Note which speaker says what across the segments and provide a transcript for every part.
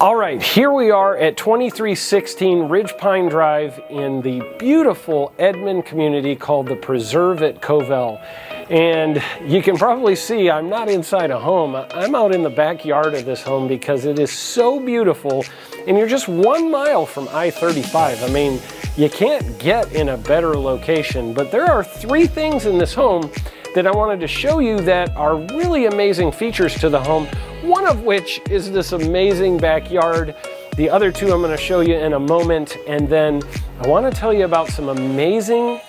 Speaker 1: All right, here we are at 2316 Ridge Pine Drive in the beautiful Edmond community called the Preserve at Covell. And you can probably see I'm not inside a home. I'm out in the backyard of this home because it is so beautiful. And you're just 1 mile from I-35. I mean, you can't get in a better location. But there are 3 things in this home that I wanted to show you that are really amazing features to the home. One of which is this amazing backyard. The other 2 I'm going to show you in a moment. And then I want to tell you about some amazing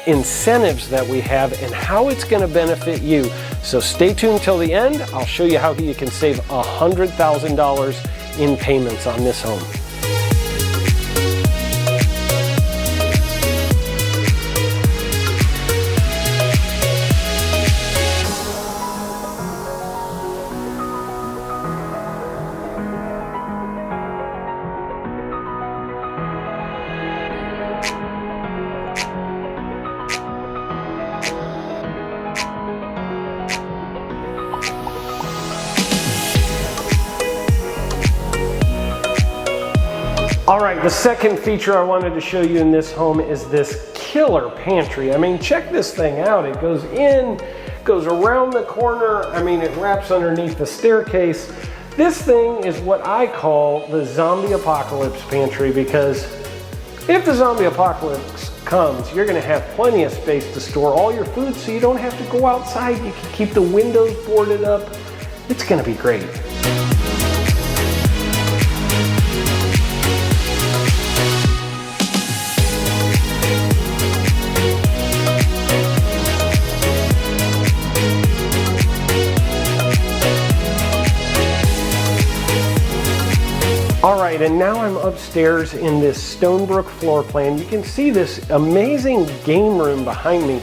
Speaker 1: incentives that we have and how it's going to benefit you. So stay tuned till the end. I'll show you how you can save $100,000 in payments on this home. All right, the second feature I wanted to show you in this home is this killer pantry. I mean, check this thing out. It goes in, goes around the corner. I mean, it wraps underneath the staircase. This thing is what I call the zombie apocalypse pantry, because if the zombie apocalypse comes, you're gonna have plenty of space to store all your food so you don't have to go outside. You can keep the windows boarded up. It's gonna be great. All right, and now I'm upstairs in this Stonebrook floor plan. You can see this amazing game room behind me.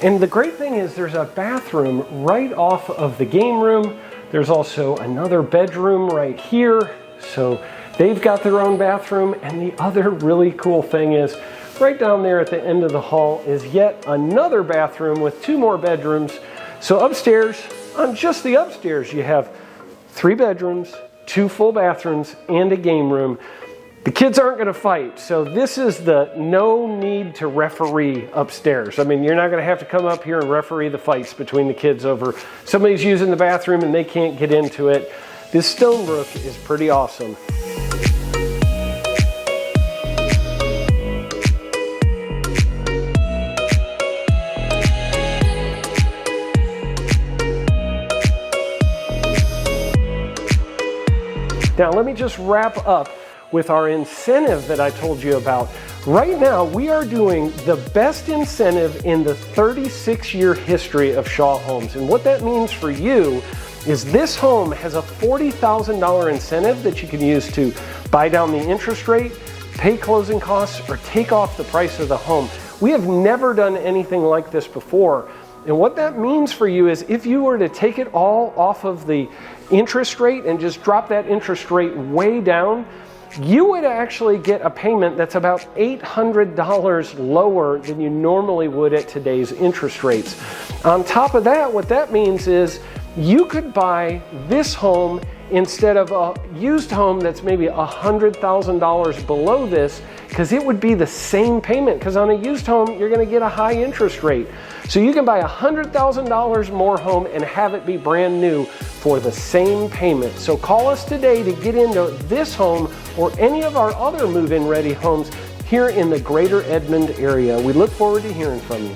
Speaker 1: And the great thing is there's a bathroom right off of the game room. There's also another bedroom right here. So they've got their own bathroom. And the other really cool thing is right down there at the end of the hall is yet another bathroom with 2 more bedrooms. So upstairs, on just the upstairs, you have 3 bedrooms, 2 full bathrooms, and a game room. The kids aren't going to fight, so this is the no need to referee upstairs. I mean, you're not going to have to come up here and referee the fights between the kids over somebody's using the bathroom and they can't get into it. This Stonebrook is pretty awesome. Now let me just wrap up with our incentive that I told you about. Right now we are doing the best incentive in the 36-year history of Shaw Homes. And what that means for you is this home has a $40,000 incentive that you can use to buy down the interest rate, pay closing costs, or take off the price of the home. We have never done anything like this before. And what that means for you is if you were to take it all off of the interest rate and just drop that interest rate way down, you would actually get a payment that's about $800 lower than you normally would at today's interest rates. On top of that, what that means is you could buy this home instead of a used home that's maybe $100,000 below this, because it would be the same payment, because on a used home you're going to get a high interest rate. So you can buy a $100,000 more home and have it be brand new for the same payment. So call us today to get into this home or any of our other move-in ready homes here in the greater Edmond area. We look forward to hearing from you.